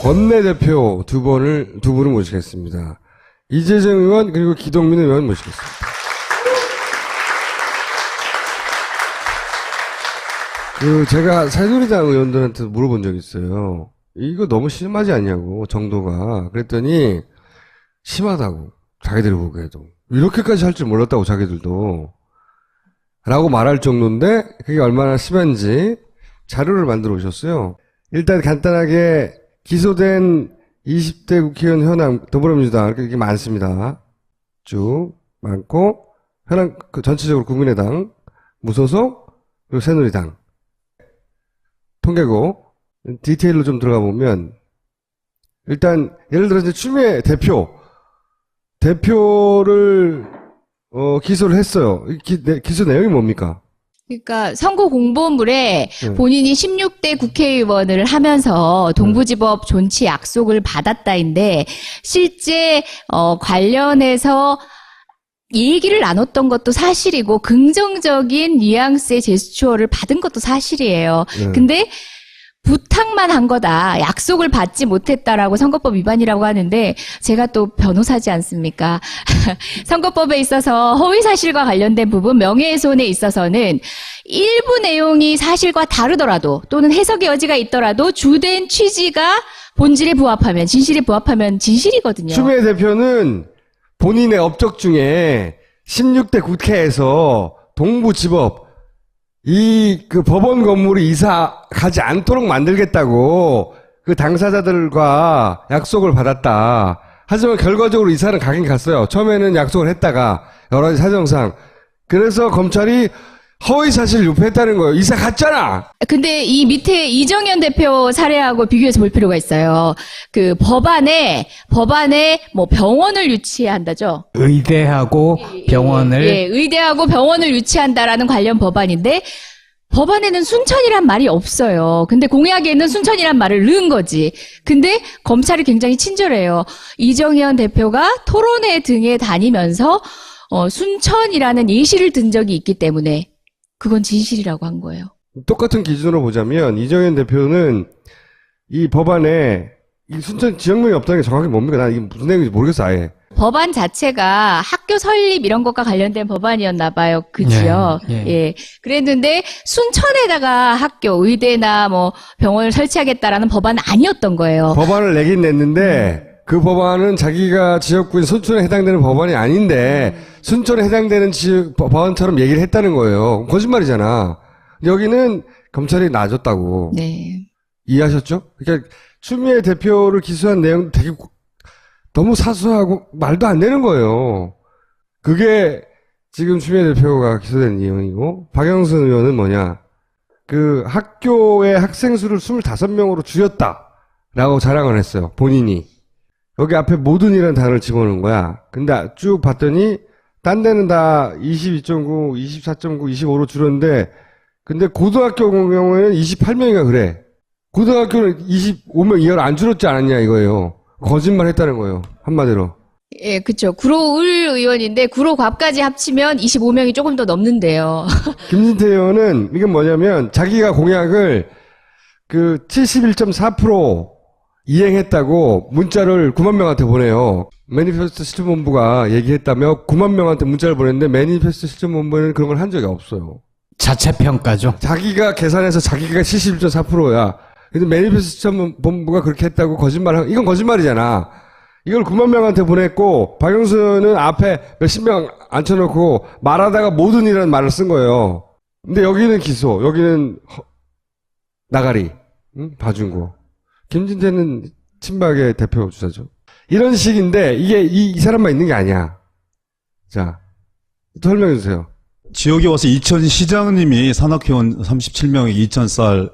원내대표 두 분을 모시겠습니다. 이재정 의원 그리고 기동민 의원 모시겠습니다. 제가 새누리당 의원들한테 물어본 적이 있어요. 이거 너무 심하지 않냐고, 정도가. 그랬더니 심하다고, 자기들이 보기에도. 이렇게까지 할 줄 몰랐다고, 자기들도. 라고 말할 정도인데 그게 얼마나 심한지 자료를 만들어 오셨어요. 일단 간단하게 기소된 20대 국회의원 현황, 더불어민주당 이렇게 많습니다. 쭉 많고, 현황 전체적으로 국민의당, 무소속, 그리고 새누리당. 통계고 디테일로 좀 들어가 보면 일단 예를 들어 이제 추미애 대표를 기소를 했어요. 기소 내용이 뭡니까? 그러니까 선거 공보물에 본인이 16대 국회의원을 하면서 동부지법 존치 약속을 받았다인데 실제 관련해서 얘기를 나눴던 것도 사실이고 긍정적인 뉘앙스의 제스처를 받은 것도 사실이에요. 근데 부탁만 한 거다. 약속을 받지 못했다라고 선거법 위반이라고 하는데 제가 또 변호사지 않습니까? 선거법에 있어서 허위사실과 관련된 부분, 명예훼손에 있어서는 일부 내용이 사실과 다르더라도 또는 해석의 여지가 있더라도 주된 취지가 본질에 부합하면, 진실에 부합하면 진실이거든요. 추미애 대표는 본인의 업적 중에 16대 국회에서 동부지법 그 법원 건물이 이사 가지 않도록 만들겠다고 그 당사자들과 약속을 받았다. 하지만 결과적으로 이사는 가긴 갔어요. 처음에는 약속을 했다가 여러 가지 사정상. 그래서 검찰이 허위사실 유포했다는 거예요. 이사 갔잖아. 근데 이 밑에 이정현 대표 사례하고 비교해서 볼 필요가 있어요. 그 법안에 뭐 병원을 유치한다죠. 의대하고 병원을. 예, 의대하고 병원을 유치한다라는 관련 법안인데 법안에는 순천이란 말이 없어요. 근데 공약에는 순천이란 말을 넣은 거지. 근데 검찰이 굉장히 친절해요. 이정현 대표가 토론회 등에 다니면서 순천이라는 예시를 든 적이 있기 때문에 그건 진실이라고 한 거예요. 똑같은 기준으로 보자면 이정현 대표는 이 법안에 이 순천 지역명이 없다는 게 정확히 뭡니까? 난 이게 무슨 내용인지 모르겠어 아예. 법안 자체가 학교 설립 이런 것과 관련된 법안이었나 봐요. 그지요? 예. 그랬는데 순천에다가 학교, 의대나 뭐 병원을 설치하겠다라는 법안은 아니었던 거예요. 법안을 내긴 냈는데 그 법안은 자기가 지역구인 순천에 해당되는 법안이 아닌데 순천에 해당되는 법안처럼 얘기를 했다는 거예요. 거짓말이잖아. 여기는 검찰이 놔줬다고. 네. 이해하셨죠? 그러니까 추미애 대표를 기소한 내용 되게 너무 사소하고 말도 안 되는 거예요. 그게 지금 추미애 대표가 기소된 내용이고 박영선 의원은 뭐냐. 그 학교의 학생 수를 25명으로 줄였다라고 자랑을 했어요. 본인이. 여기 앞에 모든이라는 단어를 집어넣은 거야. 근데 쭉 봤더니 딴 데는 다 22.9, 24.9, 25로 줄였는데 근데 고등학교 경우에는 28명이가 그래. 고등학교는 25명 이하로 안 줄였지 않았냐 이거예요. 거짓말 했다는 거예요. 한마디로. 예, 그쵸. 구로을 의원인데 구로갑까지 합치면 25명이 조금 더 넘는데요. 김진태 의원은 이게 뭐냐면 자기가 공약을 그 71.4% 이행했다고 문자를 9만 명한테 보내요. 매니페스토 실천본부가 얘기했다며 9만 명한테 문자를 보냈는데 매니페스토 실천본부는 그런 걸 한 적이 없어요. 자체평가죠. 자기가 계산해서 자기가 71.4%야. 근데 매니페스토 실천본부가 그렇게 했다고 이건 거짓말이잖아. 이걸 9만 명한테 보냈고 박영수는 앞에 몇십 명 앉혀놓고 말하다가 모든이라는 말을 쓴 거예요. 근데 여기는 기소, 여기는 나가리, 봐준 거. 김진태는 친박의 대표 주자죠. 이런 식인데 이게 이 사람만 있는 게 아니야. 자, 또 설명해 주세요. 지역에 와서 이천시장님이 산악회원 37명에 2,000쌀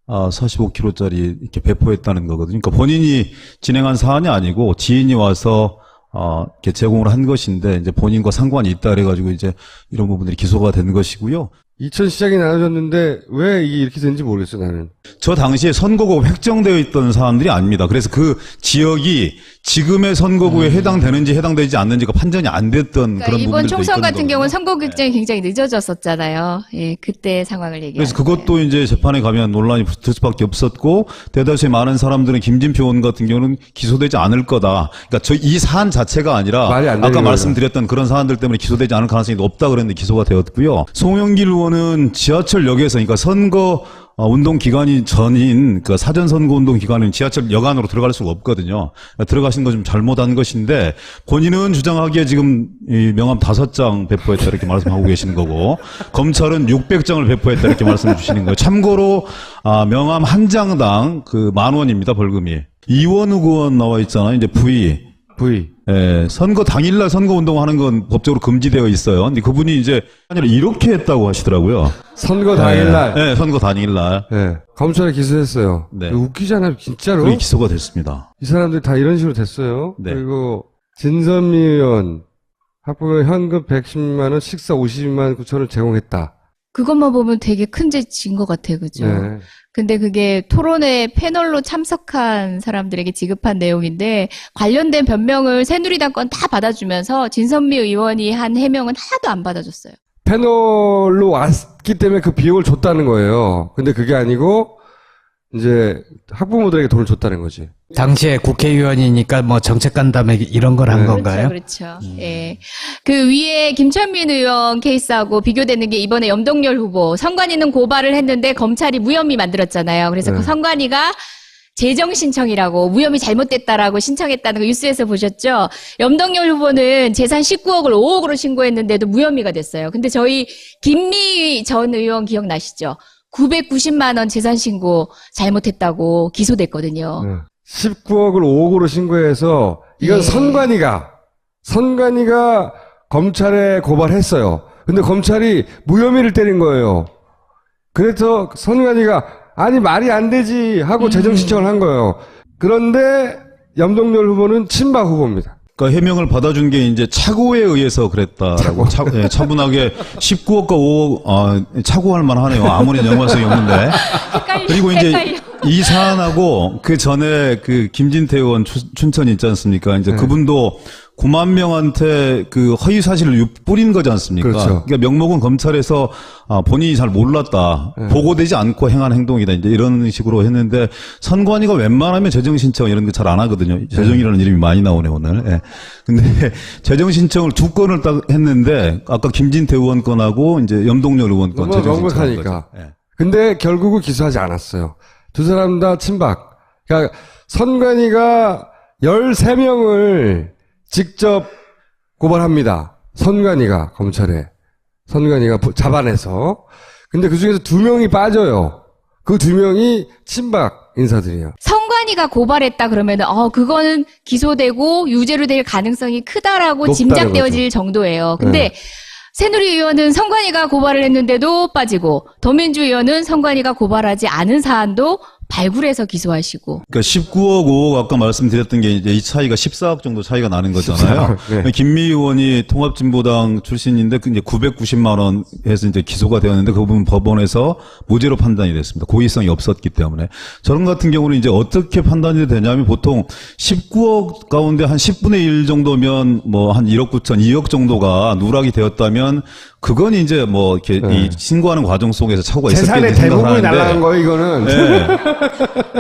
45kg짜리 이렇게 배포했다는 거거든요. 그러니까 본인이 진행한 사안이 아니고 지인이 와서 이렇게 제공을 한 것인데 이제 본인과 상관이 있다 그래가지고 이제 이런 부분들이 기소가 된 것이고요. 2000시장이 나눠졌는데 왜 이게 이렇게 된지 모르겠어요, 나는. 저 당시에 선거구가 획정되어 있던 사람들이 아닙니다. 그래서 그 지역이 지금의 선거구에 해당되는지 해당되지 않는지가 판정이 안 됐던 그러니까 그런 이번 부분들도 총선 같은 있거든요. 경우는 선거 결정이 굉장히 늦어졌었잖아요. 예, 그때 상황을 얘기해요. 그래서 그것도 이제 재판에 가면 논란이 붙을 수밖에 없었고 대다수의 많은 사람들은 김진표 의원 같은 경우는 기소되지 않을 거다. 그러니까 이 사안 자체가 아니라 말이 안 되는 아까 거죠. 말씀드렸던 그런 사안들 때문에 기소되지 않을 가능성이 높다 그랬는데 기소가 되었고요. 송영길 의원은 지하철역에서 그러니까 선거 운동 기간이 전인 그 사전 선거 운동 기간은 지하철 여간으로 들어갈 수가 없거든요. 들어가신 거 좀 잘못한 것인데 본인은 주장하기에 지금 이 명함 5장 배포했다 이렇게 말씀하고 계시는 거고 검찰은 600장을 배포했다 이렇게 말씀해 주시는 거예요. 참고로 명함 한 장당 그 10,000원입니다 벌금이. 이원우 의원 나와 있잖아요. 이제 V. 예, 선거 당일날 선거 운동하는 건 법적으로 금지되어 있어요. 근데 그분이 이제 아니라 이렇게 했다고 하시더라고요. 선거 당일날. 네, 선거 당일날. 네. 검찰에 기소했어요. 네. 웃기잖아요, 진짜로. 그게 기소가 됐습니다. 이 사람들 다 이런 식으로 됐어요. 네. 그리고 진선미 의원 학부모 현금 110만 원, 식사 52만 9천을 제공했다. 그것만 보면 되게 큰 죄진 것 같아요. 그죠? 네. 근데 그게 토론회 패널로 참석한 사람들에게 지급한 내용인데 관련된 변명을 새누리당 건 다 받아주면서 진선미 의원이 한 해명은 하나도 안 받아줬어요. 패널로 왔기 때문에 그 비용을 줬다는 거예요. 근데 그게 아니고 이제 학부모들에게 돈을 줬다는 거지. 당시에 국회의원이니까 뭐 정책 간담회 이런 걸 한 네. 건가요? 그렇죠. 예. 그 위에 김천민 의원 케이스하고 비교되는 게 이번에 염동열 후보 선관위는 고발을 했는데 검찰이 무혐의 만들었잖아요. 그래서 네. 그 선관위가 재정 신청이라고 무혐의 잘못됐다라고 신청했다는 거 뉴스에서 보셨죠? 염동열 후보는 재산 19억을 5억으로 신고했는데도 무혐의가 됐어요. 근데 저희 김미희 전 의원 기억나시죠? 990만 원 재산 신고 잘못했다고 기소됐거든요. 네. 19억을 5억으로 신고해서 이건 예. 선관위가 검찰에 고발했어요. 근데 검찰이 무혐의를 때린 거예요. 그래서 선관위가 아니 말이 안 되지 하고 재정 신청을 한 거예요. 그런데 염동열 후보는 친박 후보입니다. 그러니까 해명을 받아준 게 이제 차고에 의해서 그랬다라고 차분하게 19억과 5억 차고할 만하네요. 아무리 연관성이 없는데. 그리고 이제 이 사안하고 그 전에 그 김진태 의원 춘천 있지 않습니까? 이제 그분도 9만 명한테 그 허위 사실을 뿌린 거지 않습니까? 그렇죠. 그러니까 명목은 검찰에서 본인이 잘 몰랐다. 보고되지 않고 행한 행동이다. 이제 이런 식으로 했는데 선관위가 웬만하면 재정 신청 이런 거 잘 안 하거든요. 재정이라는 이름이 많이 나오네 오늘. 예. 근데 재정 신청을 2건을 딱 했는데 아까 김진태 의원 건하고 이제 염동열 의원 건 재정 신청한 거죠. 명백하니까. 예. 근데 결국은 기소하지 않았어요. 두 사람 다 친박. 그러니까 선관위가 13명을 직접 고발합니다. 선관위가 검찰에. 선관위가 잡아내서. 근데 그 중에서 2명이 빠져요. 그 2명이 친박 인사들이에요. 선관위가 고발했다 그러면은 그거는 기소되고 유죄로 될 가능성이 크다라고 높다는 짐작되어질 정도예요. 근데 새누리 의원은 선관위가 고발을 했는데도 빠지고 더민주 의원은 선관위가 고발하지 않은 사안도 발굴해서 기소하시고. 그러니까 19억, 5억 아까 말씀드렸던 게 이제 이 차이가 14억 정도 차이가 나는 거잖아요. 14억, 네. 김미 의원이 통합진보당 출신인데 그 이제 990만 원 해서 이제 기소가 되었는데 그 부분 법원에서 무죄로 판단이 됐습니다. 고의성이 없었기 때문에. 저런 같은 경우는 이제 어떻게 판단이 되냐면 보통 19억 가운데 한 10분의 1 정도면 뭐 한 1억 9천, 2억 정도가 누락이 되었다면 그건 이제 뭐 이렇게 이 신고하는 과정 속에서 착오가 재산의 있었겠지 대부분이 생각하는데 날아간 거예요, 이거는. 네.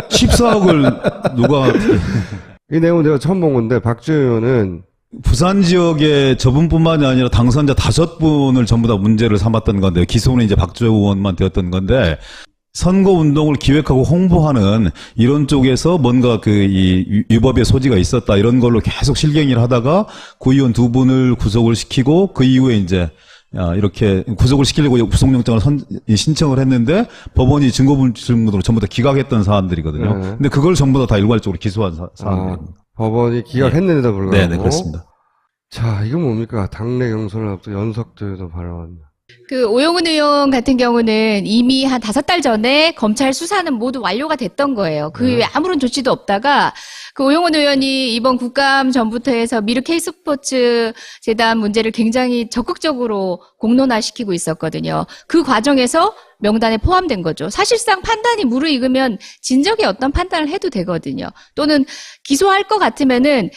14억을 누가 이 내용은 내가 처음 본 건데, 박주현 의원은 부산 지역의 저분뿐만이 아니라 당선자 5분을 전부 다 문제를 삼았던 건데 기소는 이제 박주호 의원만 되었던 건데 선거 운동을 기획하고 홍보하는 이런 쪽에서 뭔가 이 위법의 소지가 있었다 이런 걸로 계속 실갱이를 하다가 구의원 2분을 구속을 시키고 그 이후에 이제 이렇게 구속을 시키려고 구속영장을 신청을 했는데 법원이 증거불충분으로 전부 다 기각했던 사안들이거든요. 근데 그걸 전부 다 일괄적으로 기소한 사안들입니다. 법원이 기각했는데도 불구하고. 네, 그렇습니다. 자, 이건 뭡니까? 당내 경선을 앞두고 연석도에도 발언. 그 오영훈 의원 같은 경우는 이미 한 5달 전에 검찰 수사는 모두 완료가 됐던 거예요. 그 이후에 아무런 조치도 없다가 그 오영훈 의원이 이번 국감 전부터 해서 미르 K스포츠 재단 문제를 굉장히 적극적으로 공론화시키고 있었거든요. 그 과정에서 명단에 포함된 거죠. 사실상 판단이 무르익으면 진적의 어떤 판단을 해도 되거든요. 또는 기소할 것 같으면은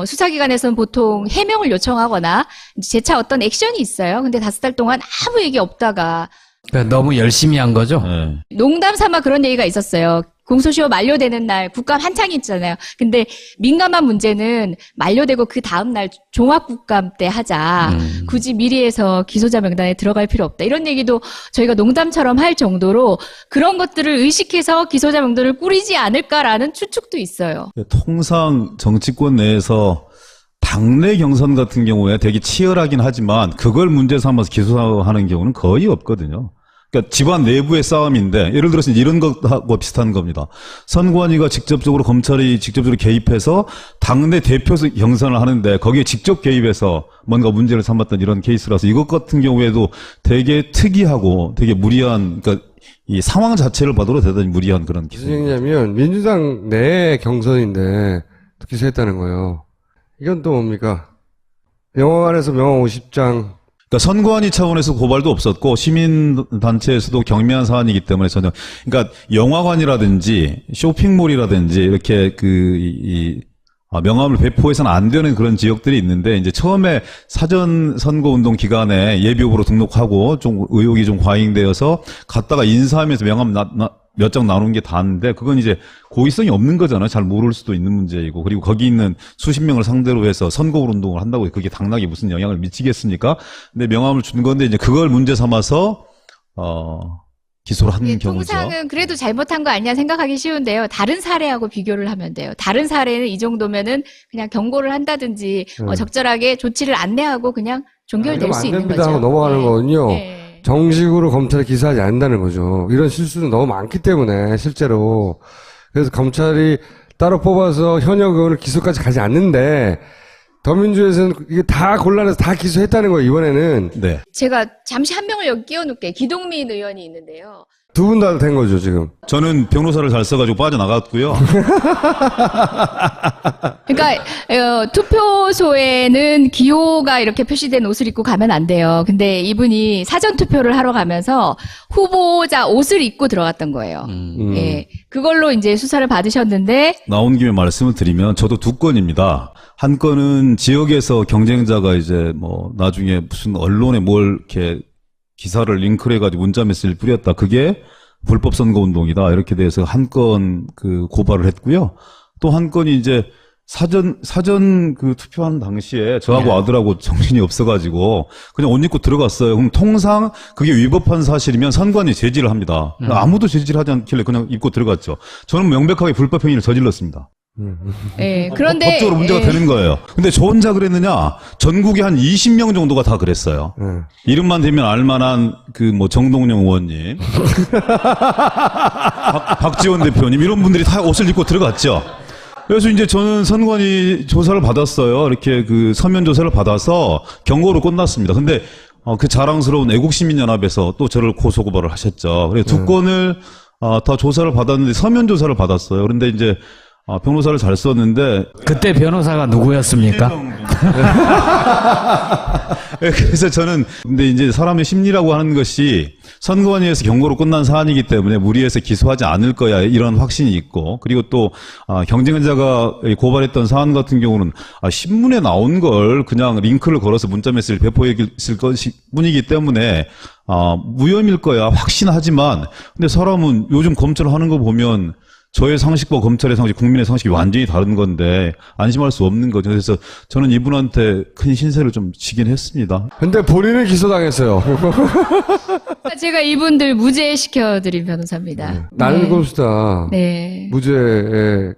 수사기관에서는 보통 해명을 요청하거나 재차 어떤 액션이 있어요. 근데 5달 동안 아무 얘기 없다가 그러니까 너무 열심히 한 거죠. 네. 농담 삼아 그런 얘기가 있었어요. 공소시효 만료되는 날 국감 한창 있잖아요. 근데 민감한 문제는 만료되고 그 다음 날 종합국감 때 하자. 굳이 미리 해서 기소자 명단에 들어갈 필요 없다. 이런 얘기도 저희가 농담처럼 할 정도로 그런 것들을 의식해서 기소자 명단을 꾸리지 않을까라는 추측도 있어요. 통상 정치권 내에서 당내 경선 같은 경우에 되게 치열하긴 하지만 그걸 문제 삼아서 기소하는 경우는 거의 없거든요. 그러니까 집안 내부의 싸움인데 예를 들어서 이런 것하고 비슷한 겁니다. 선관위가 직접적으로 검찰이 직접적으로 개입해서 당내 대표 경선을 하는데 거기에 직접 개입해서 뭔가 문제를 삼았던 이런 케이스라서 이것 같은 경우에도 되게 특이하고 되게 무리한 그러니까 이 상황 자체를 봐도 대단히 무리한 그런 무슨 기소입니다. 얘기냐면 민주당 내 경선인데 기소했다는 거예요. 이건 또 뭡니까? 영화관에서 명함 50장 그러니까 선관위 차원에서 고발도 없었고 시민단체에서도 경미한 사안이기 때문에 전혀 그러니까 영화관이라든지 쇼핑몰이라든지 이렇게 명함을 배포해서는 안 되는 그런 지역들이 있는데 이제 처음에 사전 선거 운동 기간에 예비 후보로 등록하고 좀 의혹이 좀 과잉되어서 갔다가 인사하면서 명함 몇 장 나누는 게 다인데 그건 이제 고의성이 없는 거잖아요. 잘 모를 수도 있는 문제이고 그리고 거기 있는 수십 명을 상대로 해서 선거 운동을 한다고 그게 당락에 무슨 영향을 미치겠습니까? 근데 명함을 준 건데 이제 그걸 문제 삼아서 기소를 한 예, 경우죠. 통상은 그래도 잘못한 거 아니냐 생각하기 쉬운데요. 다른 사례하고 비교를 하면 돼요. 다른 사례는 이 정도면은 그냥 경고를 한다든지 적절하게 조치를 안내하고 그냥 종결될 수 있는 거죠. 하고 넘어가는 네. 거군요. 네. 정식으로 검찰에 기소하지 않는다는 거죠. 이런 실수는 너무 많기 때문에 실제로 그래서 검찰이 따로 뽑아서 현역 의원을 기소까지 가지 않는데 더민주에서는 이게 다 곤란해서 다 기소했다는 거예요. 이번에는 네. 제가 잠시 한 명을 여기 끼워놓을게요. 기동민 의원이 있는데요. 두 분 다 된 거죠 지금. 저는 변호사를 잘 써가지고 빠져나갔고요. 그러니까 투표소에는 기호가 이렇게 표시된 옷을 입고 가면 안 돼요. 근데 이분이 사전 투표를 하러 가면서 후보자 옷을 입고 들어갔던 거예요. 예, 그걸로 이제 수사를 받으셨는데 나온 김에 말씀을 드리면 저도 2건입니다. 한 건은 지역에서 경쟁자가 이제 뭐 나중에 무슨 언론에 뭘 이렇게 기사를 링크를 해가지고 문자 메시지를 뿌렸다. 그게 불법 선거 운동이다. 이렇게 돼서 한 건 고발을 했고요. 또 한 건이 이제 사전 투표하는 당시에 저하고 아들하고 정신이 없어가지고 그냥 옷 입고 들어갔어요. 그럼 통상 그게 위법한 사실이면 선관위 제지를 합니다. 아무도 제지를 하지 않길래 그냥 입고 들어갔죠. 저는 명백하게 불법 행위를 저질렀습니다. 예, 그런데 법적으로 문제가 되는 거예요. 근데 저 혼자 그랬느냐? 전국에 한 20명 정도가 다 그랬어요. 이름만 대면 알만한 정동영 의원님, 박지원 대표님 이런 분들이 다 옷을 입고 들어갔죠. 그래서 이제 저는 선관위 조사를 받았어요. 이렇게 서면 조사를 받아서 경고로 끝났습니다. 근데 그 자랑스러운 애국시민연합에서 또 저를 고소고발을 하셨죠. 그래서 2건을 다 조사를 받았는데 서면 조사를 받았어요. 그런데 이제 변호사를 잘 썼는데 그때 변호사가 누구였습니까? 그래서 저는 근데 이제 사람의 심리라고 하는 것이 선관위에서 경고로 끝난 사안이기 때문에 무리해서 기소하지 않을 거야 이런 확신이 있고 그리고 또 경쟁자가 고발했던 사안 같은 경우는 신문에 나온 걸 그냥 링크를 걸어서 문자 메시지를 배포했을 뿐이기 때문에 무혐의일 거야 확신하지만 근데 사람은 요즘 검찰 하는 거 보면 저의 상식과 검찰의 상식, 국민의 상식이 완전히 다른 건데 안심할 수 없는 거죠. 그래서 저는 이분한테 큰 신세를 좀 지긴 했습니다. 근데 본인은 기소당했어요. 제가 이분들 무죄시켜드린 변호사입니다. 나는 네. 검수다. 네. 무죄의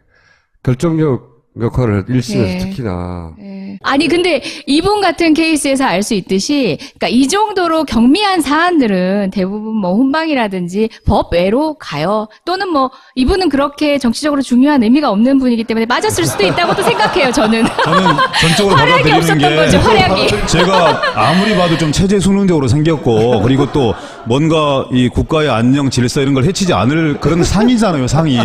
결정력 역할을 1심에서 네. 특히나. 예. 아니 근데 이분 같은 케이스에서 알 수 있듯이 그러니까 이 정도로 경미한 사안들은 대부분 뭐 훈방이라든지 법 외로 가요. 또는 뭐 이분은 그렇게 정치적으로 중요한 의미가 없는 분이기 때문에 맞았을 수도 있다고도 생각해요. 저는 저는 전적으로 활약이 받아들이는 없었던 게 거죠. 활약이. 제가 아무리 봐도 좀 체제 수능적으로 생겼고 그리고 또 뭔가 이 국가의 안녕 질서 이런 걸 해치지 않을 그런 상이잖아요. 상이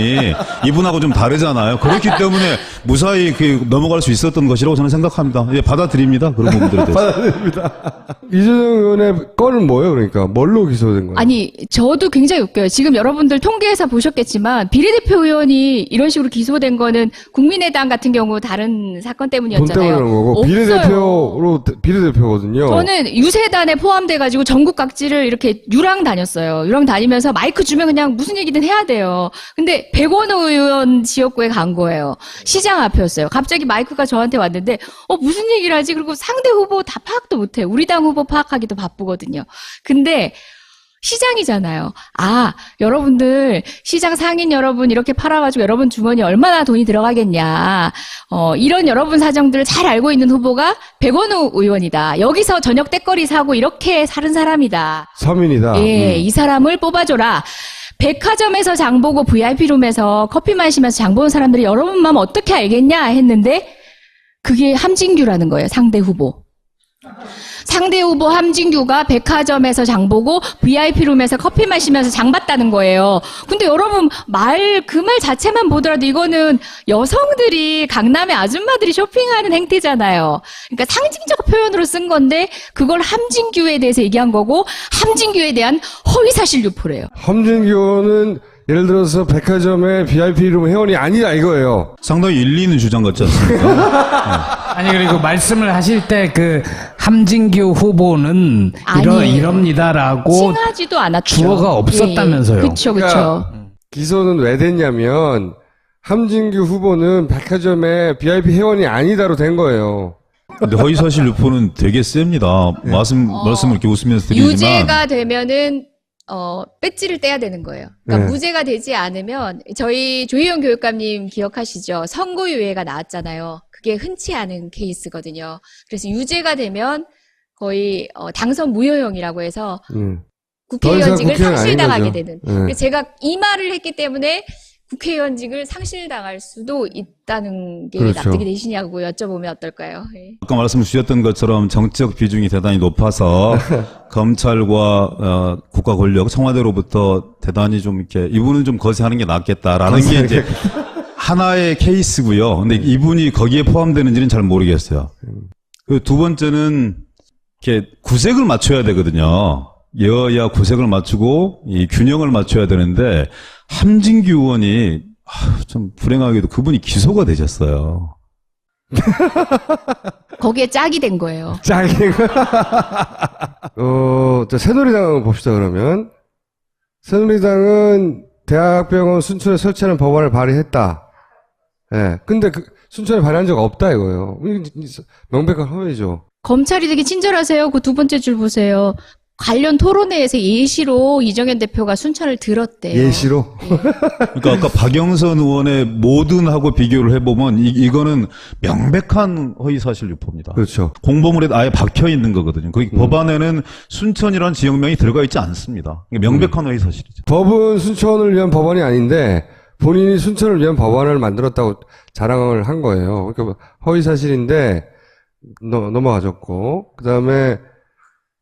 이분하고 좀 다르잖아요. 그렇기 때문에 무사히 그 넘어갈 수 있었던 것이라고 저는 생각합니다. 예, 받아들입니다. 그런 부분들에 대해서. 받아들입니다. 이재정 의원의 건은 뭐예요, 그러니까? 뭘로 기소된 거예요? 아니 저도 굉장히 웃겨요. 지금 여러분들 통계에서 보셨겠지만 비례대표 의원이 이런 식으로 기소된 거는 국민의당 같은 경우 다른 사건 돈 때문에 때문이었잖아요. 그런 거고, 없어요. 비례대표거든요. 저는 유세단에 포함돼가지고 전국 각지를 이렇게 유랑 다녔어요. 유랑 다니면서 마이크 주면 그냥 무슨 얘기든 해야 돼요. 근데 백원우 의원 지역구에 간 거예요. 시장 앞이었어요. 갑자기 마이크가 저한테 왔는데, 무슨 얘기를 하지? 그리고 상대 후보 다 파악도 못해. 우리 당 후보 파악하기도 바쁘거든요. 근데, 시장이잖아요. 여러분들, 시장 상인 여러분 이렇게 팔아가지고 여러분 주머니에 얼마나 돈이 들어가겠냐. 이런 여러분 사정들을 잘 알고 있는 후보가 백원우 의원이다. 여기서 저녁 떼거리 사고 이렇게 사는 사람이다. 서민이다. 예, 이 사람을 뽑아줘라. 백화점에서 장보고 VIP룸에서 커피 마시면서 장보는 사람들이 여러분 마음 어떻게 알겠냐 했는데 그게 함진규라는 거예요. 상대 후보. 상대 후보 함진규가 백화점에서 장보고 VIP룸에서 커피 마시면서 장봤다는 거예요. 근데 여러분 그 말 자체만 보더라도 이거는 여성들이 강남의 아줌마들이 쇼핑하는 행태잖아요. 그러니까 상징적 표현으로 쓴 건데 그걸 함진규에 대해서 얘기한 거고 함진규에 대한 허위사실 유포래요. 함진규 의원은 예를 들어서 백화점의 VIP 룸 회원이 아니다 이거예요. 상당히 일리 있는 주장 같지 않습니까? 아니 그리고 말씀을 하실 때 그 함진규 후보는 아니에요. 이럽니다라고 칭하지도 않았죠. 주어가 없었다면서요. 그렇죠, 그렇죠. 기소는 왜 됐냐면 함진규 후보는 백화점의 VIP 회원이 아니다로 된 거예요. 근데 허위사실 유포는 되게 셉니다. 말씀을 이렇게 웃으면서 드리지만. 유죄가 되면은 배지를 떼야 되는 거예요. 그러니까 네. 무죄가 되지 않으면 저희 조희영 교육감님 기억하시죠? 선고유예가 나왔잖아요. 그게 흔치 않은 케이스거든요. 그래서 유죄가 되면 거의 당선 무효형이라고 해서 더 이상 국회의원직을 국회의원 상실당하게 아닌 거죠. 되는. 네. 그래서 제가 이 말을 했기 때문에 국회의원직을 상실당할 수도 있다는 게 그렇죠. 납득이 되시냐고 여쭤보면 어떨까요? 예. 아까 말씀 주셨던 것처럼 정치적 비중이 대단히 높아서 검찰과 국가 권력 청와대로부터 대단히 좀 이렇게 이분은 좀 거세하는 게 낫겠다라는 게 이제 하나의 케이스고요. 근데 이분이 거기에 포함되는지는 잘 모르겠어요. 그 두 번째는 이렇게 구색을 맞춰야 되거든요. 여야 구색을 맞추고 이 균형을 맞춰야 되는데 함진규 의원이 좀 불행하게도 그분이 기소가 되셨어요. 거기에 짝이 된 거예요. 짱이. 자, 새누리당 봅시다, 그러면. 새누리당은 대학병원 순천에 설치하는 법안을 발의했다. 예. 근데 순천에 발의한 적 없다, 이거예요. 명백한 허위죠. 검찰이 되게 친절하세요. 그 두 번째 줄 보세요. 관련 토론회에서 예시로 이정현 대표가 순천을 들었대요. 예시로? 그러니까 아까 박영선 의원의 모든하고 비교를 해보면 이거는 명백한 허위사실 유포입니다. 그렇죠. 공보물에 아예 박혀 있는 거거든요. 거기 법안에는 순천이라는 지역명이 들어가 있지 않습니다. 이게 명백한 허위사실이죠. 법은 순천을 위한 법안이 아닌데 본인이 순천을 위한 법안을 만들었다고 자랑을 한 거예요. 그러니까 허위사실인데 넘어가졌고, 그 다음에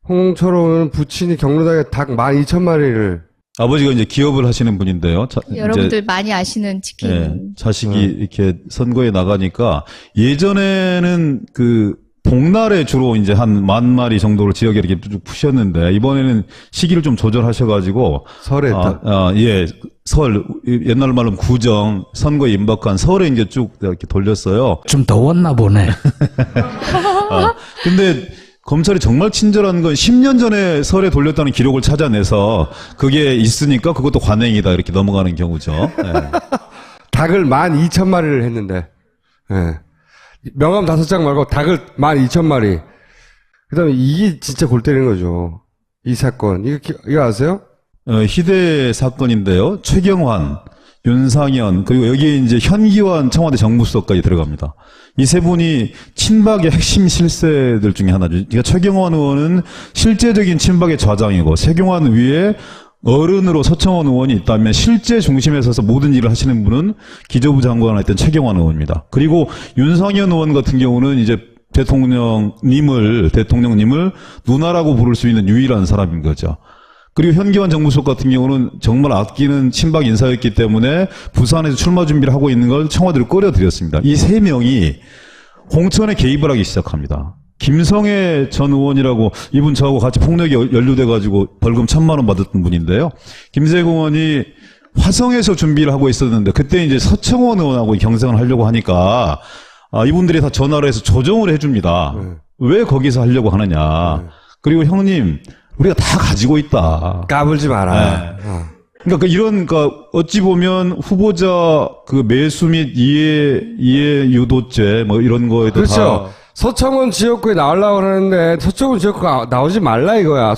홍철호는 부친이 경로당에 닭 12,000마리를 아버지가 이제 기업을 하시는 분인데요. 여러분들 많이 아시는 치킨. 예, 자식이 이렇게 선거에 나가니까 예전에는 그 복날에 주로 이제 한 10,000마리 정도를 지역에 이렇게 쭉 푸셨는데 이번에는 시기를 좀 조절하셔가지고 설에 했다. 예, 설 옛날 말로 구정 선거에 임박한 설에 이제 쭉 이렇게 돌렸어요. 좀 더웠나 보네. 근데 검찰이 정말 친절한 건 10년 전에 설에 돌렸다는 기록을 찾아내서 그게 있으니까 그것도 관행이다 이렇게 넘어가는 경우죠. 예. 닭을 12,000마리를 했는데, 예. 명함 5장 말고 닭을 12,000마리. 그 다음에 이게 진짜 골 때리는 거죠. 이 사건. 이거 아세요? 희대 사건인데요. 최경환 윤상현, 그리고 여기에 이제 현기환 청와대 정무수석까지 들어갑니다. 이 세 분이 친박의 핵심 실세들 중에 하나죠. 그러니까 최경환 의원은 실제적인 친박의 좌장이고, 최경환 위에 어른으로 서청원 의원이 있다면 실제 중심에 서서 모든 일을 하시는 분은 기재부 장관을 했던 최경환 의원입니다. 그리고 윤상현 의원 같은 경우는 이제 대통령님을 누나라고 부를 수 있는 유일한 사람인 거죠. 그리고 현기환 정무수석 같은 경우는 정말 아끼는 친박 인사였기 때문에 부산에서 출마 준비를 하고 있는 걸 청와대로 끌어들였습니다. 이 세 명이 공천에 개입을 하기 시작합니다. 김성애 전 의원이라고, 이분 저하고 같이 폭력에 연루돼가지고 벌금 1,000만 원 받았던 분인데요. 김성애 의원이 화성에서 준비를 하고 있었는데 그때 이제 서청원 의원하고 경쟁을 하려고 하니까 이분들이 다 전화를 해서 조정을 해줍니다. 왜 거기서 하려고 하느냐. 그리고 형님, 우리가 다 가지고 있다. 까불지 마라. 네. 그러니까 그러니까 어찌 보면 후보자 그 매수 및 이해 유도죄 뭐 이런 거에도 그렇죠. 다 서청원 지역구에 나오려고 하는데 서청원 지역구가 나오지 말라 이거야.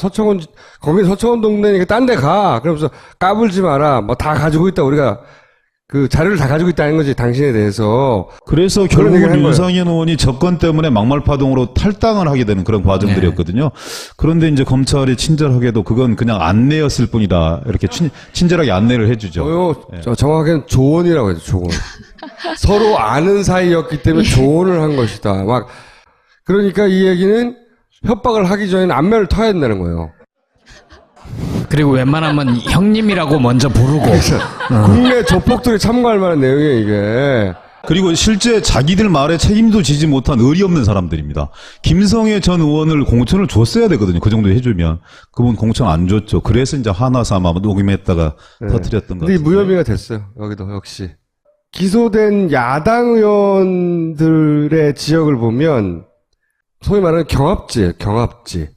거기 서청원 동네니까 딴 데 가. 그러면서 까불지 마라. 뭐 다 가지고 있다. 우리가 그 자료를 다 가지고 있다는 거지, 당신에 대해서. 그래서 그런 얘기를 결국은 한 거예요. 윤상현 의원이 접건 때문에 막말파동으로 탈당을 하게 되는 그런 과정들이었거든요. 그런데 이제 검찰이 친절하게도 그건 그냥 안내였을 뿐이다. 이렇게 친절하게 안내를 해주죠. 정확하게는 조언이라고 해요, 조언. 서로 아는 사이였기 때문에 조언을 한 것이다. 그러니까 이 얘기는 협박을 하기 전에는 안면을 터야 된다는 거예요. 그리고 웬만하면 형님이라고 먼저 부르고. 국내 조폭들이 참고할 만한 내용이에요, 이게. 그리고 실제 자기들 말에 책임도 지지 못한 의리 없는 사람들입니다. 김성애 전 의원을 공천을 줬어야 되거든요. 그 정도 해주면. 그분 공천 안 줬죠. 그래서 이제 하나삼아 녹음했다가 터뜨렸던 것 근데 이 같아요. 무혐의가 됐어요. 여기도 역시. 기소된 야당 의원들의 지역을 보면 소위 말하는 경합지예요. 경합지.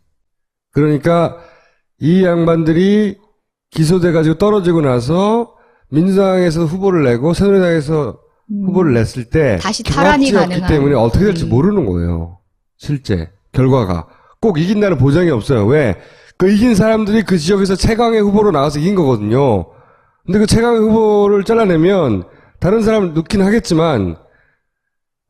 그러니까 이 양반들이 기소돼가지고 떨어지고 나서 민주당에서 후보를 내고 새누리당에서 후보를 냈을 때 다시 탈환이 경합지였기 가능한. 때문에 어떻게 될지 모르는 거예요. 실제 결과가 꼭 이긴다는 보장이 없어요. 왜? 그 이긴 사람들이 그 지역에서 최강의 후보로 나와서 이긴 거거든요. 근데 그 최강의 후보를 잘라내면 다른 사람을 넣긴 하겠지만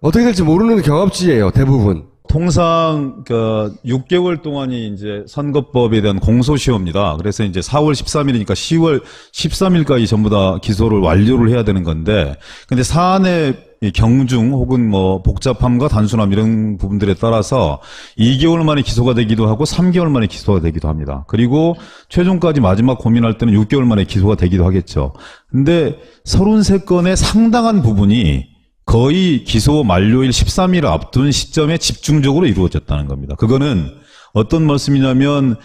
어떻게 될지 모르는 경합지예요. 대부분. 통상 6개월 동안이 이제 선거법에 대한 공소시효입니다. 그래서 이제 4월 13일이니까 10월 13일까지 전부 다 기소를 완료를 해야 되는 건데, 근데 사안의 경중 혹은 뭐 복잡함과 단순함 이런 부분들에 따라서 2개월 만에 기소가 되기도 하고 3개월 만에 기소가 되기도 합니다. 그리고 최종까지 마지막 고민할 때는 6개월 만에 기소가 되기도 하겠죠. 근데 33건의 상당한 부분이 거의 기소 만료일 13일을 앞둔 시점에 집중적으로 이루어졌다는 겁니다. 그거는 어떤 말씀이냐면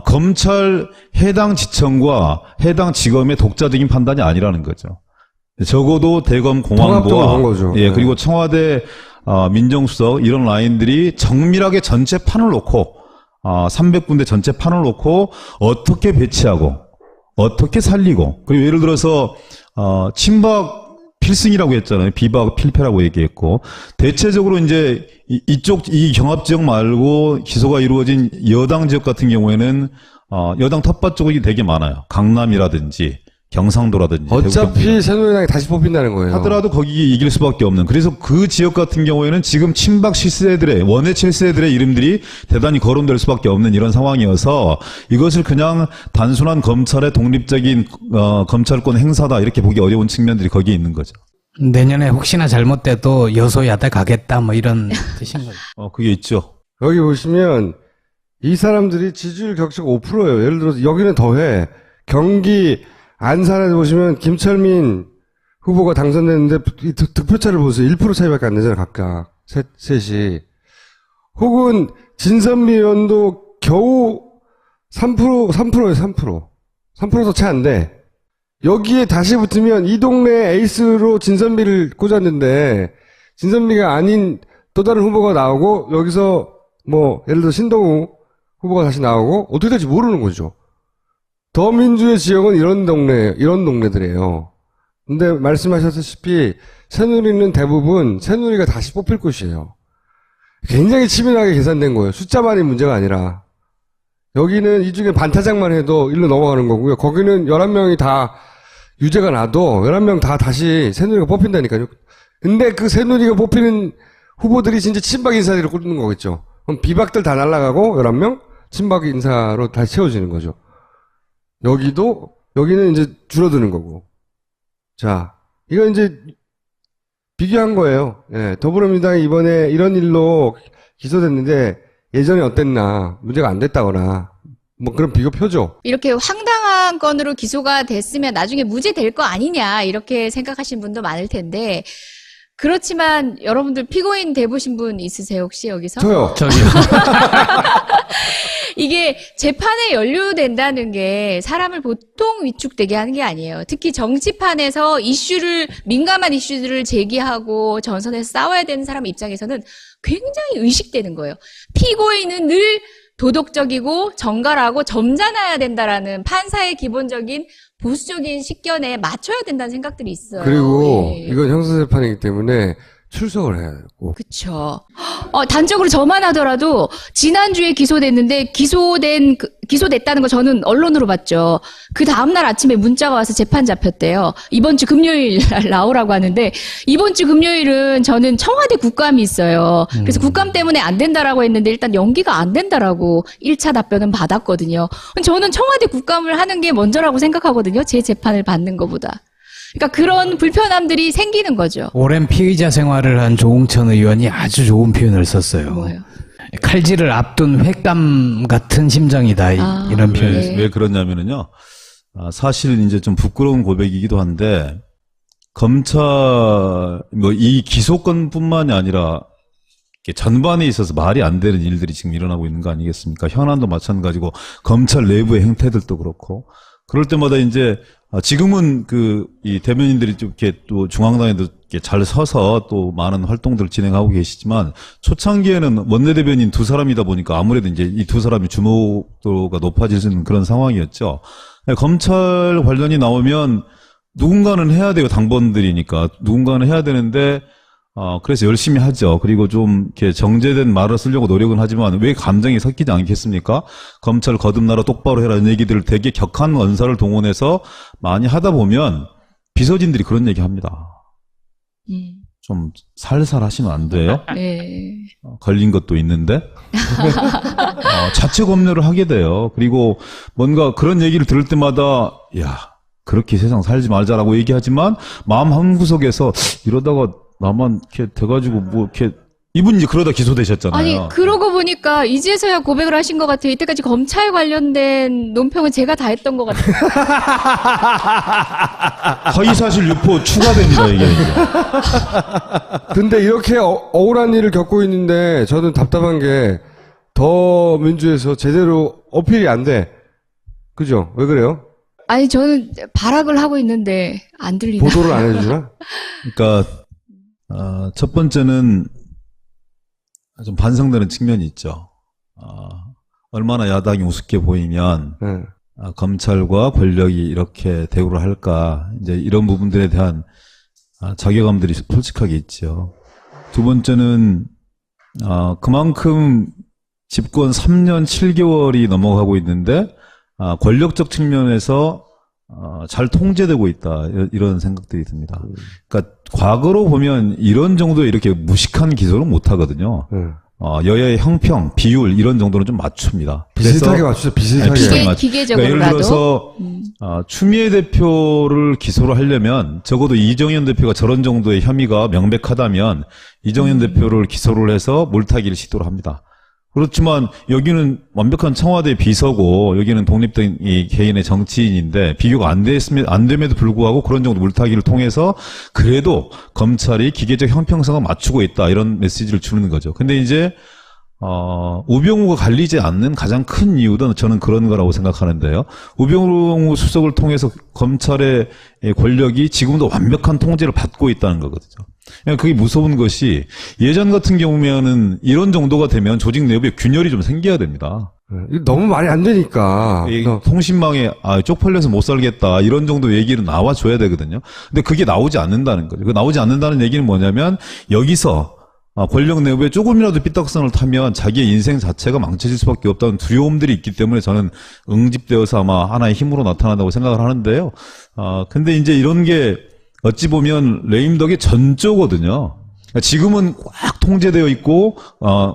검찰 해당 지청과 해당 지검의 독자적인 판단이 아니라는 거죠. 적어도 대검 통합적으로 한 공안부와 거죠. 예, 네. 그리고 청와대 민정수석 이런 라인들이 정밀하게 전체 판을 놓고 300군데 전체 판을 놓고 어떻게 배치하고 어떻게 살리고, 그리고 예를 들어서 친박 필승이라고 했잖아요. 비박 필패라고 얘기했고, 대체적으로 이제 이 경합 지역 말고 기소가 이루어진 여당 지역 같은 경우에는 여당 텃밭 쪽이 되게 많아요. 강남이라든지 경상도라든지. 어차피 새누리당이 다시 뽑힌다는 거예요. 하더라도 거기 이길 수밖에 없는. 그래서 그 지역 같은 경우에는 지금 친박 실세들의 원외 실세들의 이름들이 대단히 거론될 수밖에 없는 이런 상황이어서 이것을 그냥 단순한 검찰의 독립적인 검찰권 행사다 이렇게 보기 어려운 측면들이 거기에 있는 거죠. 내년에 혹시나 잘못돼도 여소야대 가겠다 뭐 이런 뜻인 거죠. 그게 있죠. 여기 보시면 이 사람들이 지지율 격차가 5%예요. 예를 들어서 여기는 더해. 경기 안산에 보시면 김철민 후보가 당선됐는데 이 득표차를 보세요. 1% 차이밖에 안 되잖아요. 각각 셋이. 혹은 진선미 의원도 겨우 3%예요. 3%도 채 안 돼. 여기에 다시 붙으면 이 동네 에이스로 진선미를 꽂았는데 진선미가 아닌 또 다른 후보가 나오고 여기서 뭐 예를 들어 신동우 후보가 다시 나오고 어떻게 될지 모르는 거죠. 더민주의 지역은 이런 동네들이에요. 근데 말씀하셨다시피 새누리는 대부분 새누리가 다시 뽑힐 곳이에요. 굉장히 치밀하게 계산된 거예요. 숫자만이 문제가 아니라. 여기는 이 중에 반타작만 해도 일로 넘어가는 거고요. 거기는 11명이 다 유죄가 나도 11명 다 다시 새누리가 뽑힌다니까요. 근데 그 새누리가 뽑히는 후보들이 진짜 친박 인사들을 꼽는 거겠죠. 그럼 비박들 다 날아가고 11명 친박 인사로 다시 채워지는 거죠. 여기는 이제 줄어드는 거고. 자, 이거 이제 비교한 거예요. 예, 더불어민주당이 이번에 이런 일로 기소됐는데 예전에 어땠나, 문제가 안 됐다거나, 뭐 그런 비교표죠. 이렇게 황당한 건으로 기소가 됐으면 나중에 무죄 될 거 아니냐 이렇게 생각하시는 분도 많을 텐데 그렇지만 여러분들 피고인 돼보신 분 있으세요 혹시 여기서? 저요. 저기요. 이게 재판에 연루된다는 게 사람을 보통 위축되게 하는 게 아니에요. 특히 정치판에서 민감한 이슈들을 제기하고 전선에서 싸워야 되는 사람 입장에서는 굉장히 의식되는 거예요. 피고인은 늘 도덕적이고 정갈하고 점잖아야 된다라는 판사의 기본적인 보수적인 식견에 맞춰야 된다는 생각들이 있어요. 그리고 예. 이건 형사재판이기 때문에 출석을 해야 되고. 그쵸. 단적으로 저만 하더라도 지난주에 기소됐는데 기소됐다는 거 저는 언론으로 봤죠. 그 다음날 아침에 문자가 와서 재판 잡혔대요. 이번 주 금요일 날 나오라고 하는데 이번 주 금요일은 저는 청와대 국감이 있어요. 그래서 국감 때문에 안 된다라고 했는데 일단 연기가 안 된다라고 1차 답변은 받았거든요. 저는 청와대 국감을 하는 게 먼저라고 생각하거든요. 제 재판을 받는 것보다. 그러니까 그런 불편함들이 생기는 거죠. 오랜 피의자 생활을 한 조홍천 의원이 아주 좋은 표현을 썼어요. 뭐예요? 칼질을 앞둔 횟감 같은 심정이다. 이런 표현. 네. 왜 그러냐면은요. 사실 이제 좀 부끄러운 고백이기도 한데 검찰 뭐 이 기소건뿐만이 아니라 전반에 있어서 말이 안 되는 일들이 지금 일어나고 있는 거 아니겠습니까? 현안도 마찬가지고 검찰 내부의 행태들도 그렇고 그럴 때마다 이제 지금은 이 대변인들이 좀 이렇게 또 중앙당에도 이렇게 잘 서서 또 많은 활동들을 진행하고 계시지만 초창기에는 원내대변인 두 사람이다 보니까 아무래도 이제 이 두 사람이 주목도가 높아질 수 있는 그런 상황이었죠. 검찰 관련이 나오면 누군가는 해야 돼요. 당번들이니까 누군가는 해야 되는데 그래서 열심히 하죠. 그리고 좀 이렇게 정제된 말을 쓰려고 노력은 하지만 왜 감정이 섞이지 않겠습니까? 검찰 거듭나라 똑바로 해라 이런 얘기들을 되게 격한 언사를 동원해서 많이 하다 보면 비서진들이 그런 얘기 합니다. 좀 살살 하시면 안 돼요? 네. 걸린 것도 있는데 자체 검열을 하게 돼요. 그리고 뭔가 그런 얘기를 들을 때마다 야 그렇게 세상 살지 말자라고 얘기하지만 마음 한구석에서 이러다가 나만 이렇게 돼가지고 뭐 이렇게 이분 이제 그러다 기소되셨잖아요. 아니 그러고 보니까 이제서야 고백을 하신 것 같아요. 이때까지 검찰 관련된 논평은 제가 다 했던 것 같아요. 허위사실 유포 추가됩니다 이게. 근데 이렇게 억울한 일을 겪고 있는데 저는 답답한 게 더 민주에서 제대로 어필이 안 돼. 그죠? 왜 그래요? 아니 저는 발악을 하고 있는데 안 들리나? 보도를 안 해주나? 그러니까 첫 번째는 좀 반성되는 측면이 있죠. 얼마나 야당이 우습게 보이면 네. 검찰과 권력이 이렇게 대우를 할까 이제 이런 부분들에 대한 자괴감들이 솔직하게 있죠. 두 번째는 그만큼 집권 3년 7개월이 넘어가고 있는데 권력적 측면에서 잘 통제되고 있다 이런 생각들이 듭니다. 그러니까 과거로 보면 이런 정도의 이렇게 무식한 기소는 못 하거든요. 여야의 형평, 비율 이런 정도는 좀 맞춥니다. 비슷하게 맞추죠. 비슷하게. 비슷하게 기계적으로라도. 그러니까 예를 들어서 추미애 대표를 기소를 하려면 적어도 이정현 대표가 저런 정도의 혐의가 명백하다면 이정현 대표를 기소를 해서 물타기를 시도를 합니다. 그렇지만 여기는 완벽한 청와대 비서고 여기는 독립된 이 개인의 정치인인데 비교가 안 됨에도 불구하고 그런 정도 물타기를 통해서 그래도 검찰이 기계적 형평성을 맞추고 있다 이런 메시지를 주는 거죠. 근데 이제 우병우가 갈리지 않는 가장 큰 이유도 저는 그런 거라고 생각하는데요. 우병우 수석을 통해서 검찰의 권력이 지금도 완벽한 통제를 받고 있다는 거거든요. 그게 무서운 것이 예전 같은 경우면은 이런 정도가 되면 조직 내부에 균열이 좀 생겨야 됩니다. 이거 너무 말이 안 되니까. 이 통신망에 쪽팔려서 못 살겠다 이런 정도 얘기는 나와줘야 되거든요. 근데 그게 나오지 않는다는 거죠. 그 나오지 않는다는 얘기는 뭐냐면 여기서 권력 내부에 조금이라도 삐딱선을 타면 자기의 인생 자체가 망쳐질 수밖에 없다는 두려움들이 있기 때문에 저는 응집되어서 아마 하나의 힘으로 나타난다고 생각을 하는데요. 근데 이제 이런 게 어찌 보면 레임덕의 전조거든요. 지금은 꽉 통제되어 있고,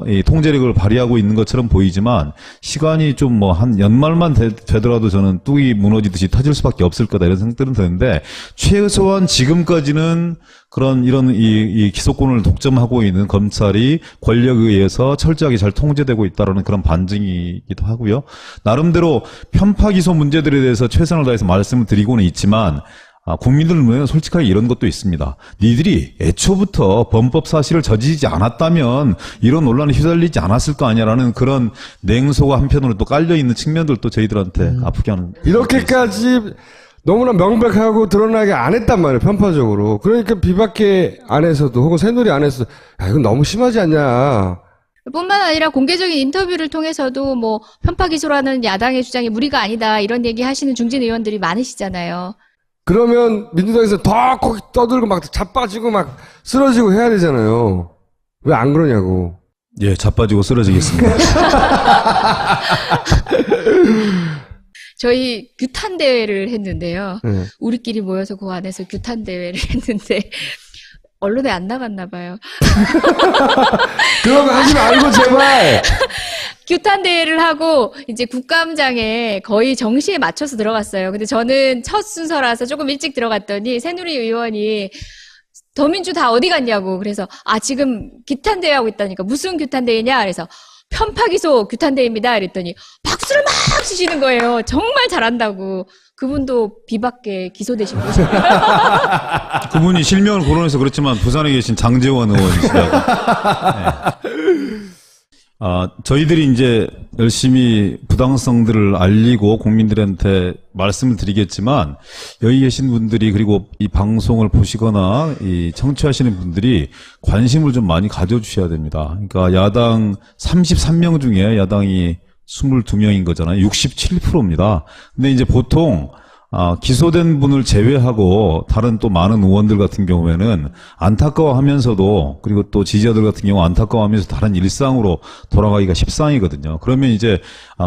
이 통제력을 발휘하고 있는 것처럼 보이지만, 시간이 좀 뭐 한 연말만 되더라도 저는 뚝이 무너지듯이 터질 수밖에 없을 거다 이런 생각들은 드는데, 최소한 지금까지는 이런 이 기소권을 독점하고 있는 검찰이 권력에 의해서 철저하게 잘 통제되고 있다라는 그런 반증이기도 하고요. 나름대로 편파 기소 문제들에 대해서 최선을 다해서 말씀을 드리고는 있지만, 국민들 눈에는 솔직하게 이런 것도 있습니다. 니들이 애초부터 범법 사실을 저지르지 않았다면 이런 논란에 휘말리지 않았을 거 아니야라는 그런 냉소가 한편으로 또 깔려있는 측면들도 저희들한테 아프게 하는. 이렇게까지 너무나 명백하고 드러나게 안 했단 말이에요, 편파적으로. 그러니까 비박계 안에서도 혹은 새누리 안에서도, 야, 이건 너무 심하지 않냐. 뿐만 아니라 공개적인 인터뷰를 통해서도 뭐 편파 기소라는 야당의 주장이 무리가 아니다 이런 얘기 하시는 중진 의원들이 많으시잖아요. 그러면 민주당에서 더 거기 떠들고 막 자빠지고 막 쓰러지고 해야 되잖아요. 왜 안 그러냐고. 예, 자빠지고 쓰러지겠습니다. 저희 규탄 대회를 했는데요. 네. 우리끼리 모여서 그 안에서 규탄 대회를 했는데 언론에 안 나갔나 봐요. 그런 거 하지 말고 제발. 규탄 대회를 하고 이제 국감장에 거의 정시에 맞춰서 들어갔어요. 근데 저는 첫 순서라서 조금 일찍 들어갔더니 새누리 의원이 더민주 다 어디 갔냐고. 그래서 지금 규탄 대회 하고 있다니까 무슨 규탄 대회냐? 그래서 편파 기소 규탄 대회입니다. 그랬더니 박수를 막 치시는 거예요. 정말 잘한다고. 그분도 비박계 기소되신 분이에요. 그분이 실명을 거론해서 그렇지만 부산에 계신 장재원 의원이시라고. 네. 저희들이 이제 열심히 부당성들을 알리고 국민들한테 말씀을 드리겠지만, 여기 계신 분들이 그리고 이 방송을 보시거나 이 청취하시는 분들이 관심을 좀 많이 가져주셔야 됩니다. 그러니까 야당 33명 중에 야당이 22명인 거잖아요. 67%입니다. 근데 이제 보통 기소된 분을 제외하고 다른 또 많은 의원들 같은 경우에는 안타까워하면서도, 그리고 또 지지자들 같은 경우 안타까워하면서 다른 일상으로 돌아가기가 십상이거든요. 그러면 이제